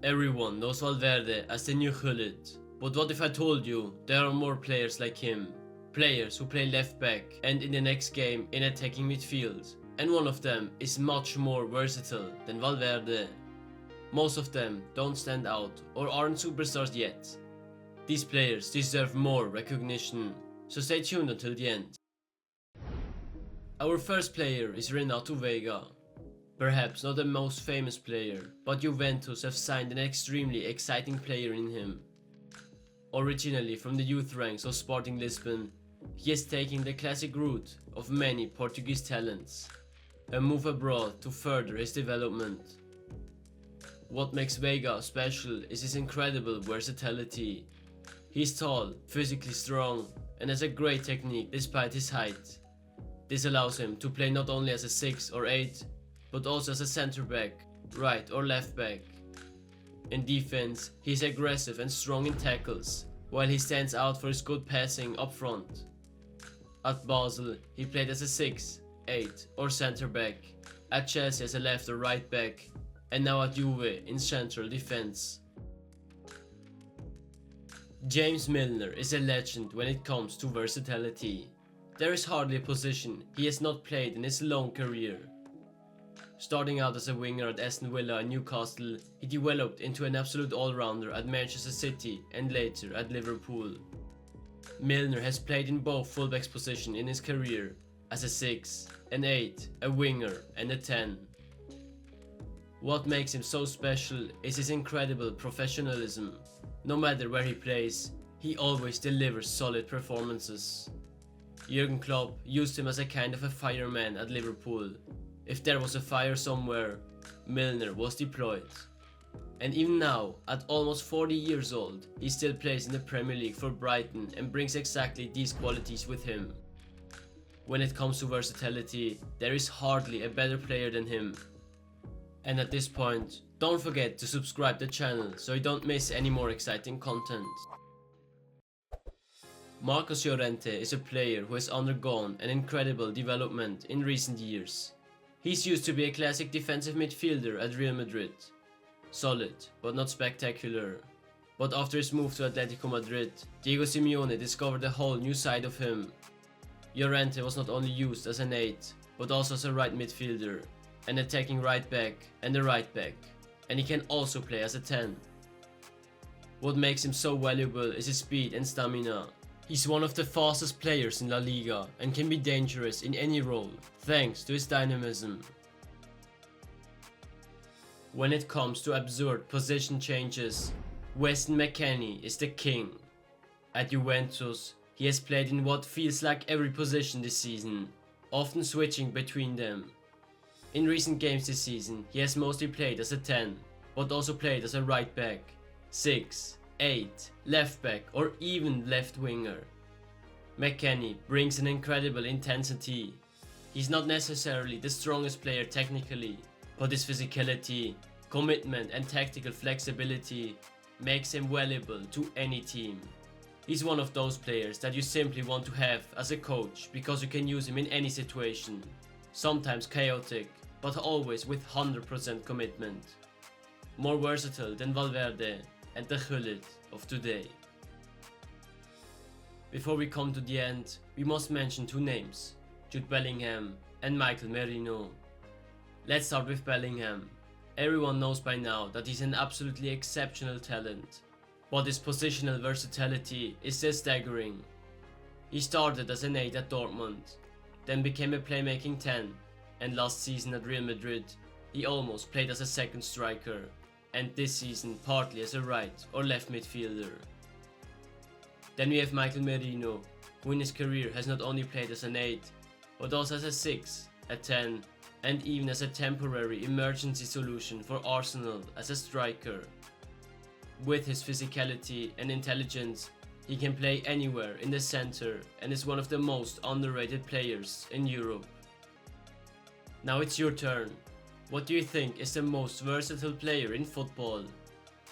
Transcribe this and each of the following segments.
Everyone knows Valverde as the new Gullit, but what if I told you there are more players like him? Players who play left back and in the next game in attacking midfield, and one of them is much more versatile than Valverde. Most of them don't stand out or aren't superstars yet. These players deserve more recognition, so stay tuned until the end. Our first player is Renato Veiga. Perhaps not the most famous player, but Juventus have signed an extremely exciting player in him. Originally from the youth ranks of Sporting Lisbon, he is taking the classic route of many Portuguese talents, a move abroad to further his development. What makes Veiga special is his incredible versatility. He's tall, physically strong, and has a great technique despite his height. This allows him to play not only as a 6 or 8, but also as a center back, right or left back. In defense, he's aggressive and strong in tackles, while he stands out for his good passing up front. At Basel, he played as a 6, 8 or center back, at Chelsea as a left or right back, and now at Juve in central defense. James Milner is a legend when it comes to versatility. There is hardly a position he has not played in his long career. Starting out as a winger at Aston Villa and Newcastle, he developed into an absolute all-rounder at Manchester City and later at Liverpool. Milner has played in both fullbacks position in his career, as a 6, an 8, a winger and a 10. What makes him so special is his incredible professionalism. No matter where he plays, he always delivers solid performances. Jurgen Klopp used him as a kind of a fireman at Liverpool. If there was a fire somewhere, Milner was deployed. And even now, at almost 40 years old, he still plays in the Premier League for Brighton and brings exactly these qualities with him. When it comes to versatility, there is hardly a better player than him. And at this point, don't forget to subscribe to the channel so you don't miss any more exciting content. Marcos Llorente is a player who has undergone an incredible development in recent years. He's used to be a classic defensive midfielder at Real Madrid. Solid, but not spectacular. But after his move to Atletico Madrid, Diego Simeone discovered a whole new side of him. Llorente was not only used as an 8, but also as a right midfielder, an attacking right back and a right back, and he can also play as a 10. What makes him so valuable is his speed and stamina. He's one of the fastest players in La Liga and can be dangerous in any role, thanks to his dynamism. When it comes to absurd position changes, Weston McKennie is the king. At Juventus, he has played in what feels like every position this season, often switching between them. In recent games this season, he has mostly played as a 10, but also played as a right back, 6, 8, left back or even left winger. McKennie brings an incredible intensity. He's not necessarily the strongest player technically, but his physicality, commitment and tactical flexibility makes him valuable to any team. He's one of those players that you simply want to have as a coach because you can use him in any situation. Sometimes chaotic, but always with 100% commitment. More versatile than Valverde and the Gullit of today. Before we come to the end, we must mention two names, Jude Bellingham and Michael Merino. Let's start with Bellingham. Everyone knows by now that he's an absolutely exceptional talent, but his positional versatility is still staggering. He started as an 8 at Dortmund, then became a playmaking 10, and last season at Real Madrid, he almost played as a second striker, and this season partly as a right or left midfielder. Then we have Michael Merino, who in his career has not only played as an 8, but also as a 6, a 10, and even as a temporary emergency solution for Arsenal as a striker. With his physicality and intelligence, he can play anywhere in the center and is one of the most underrated players in Europe. Now it's your turn. What do you think is the most versatile player in football?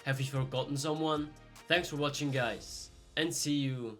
Have we forgotten someone? Thanks for watching guys, and see you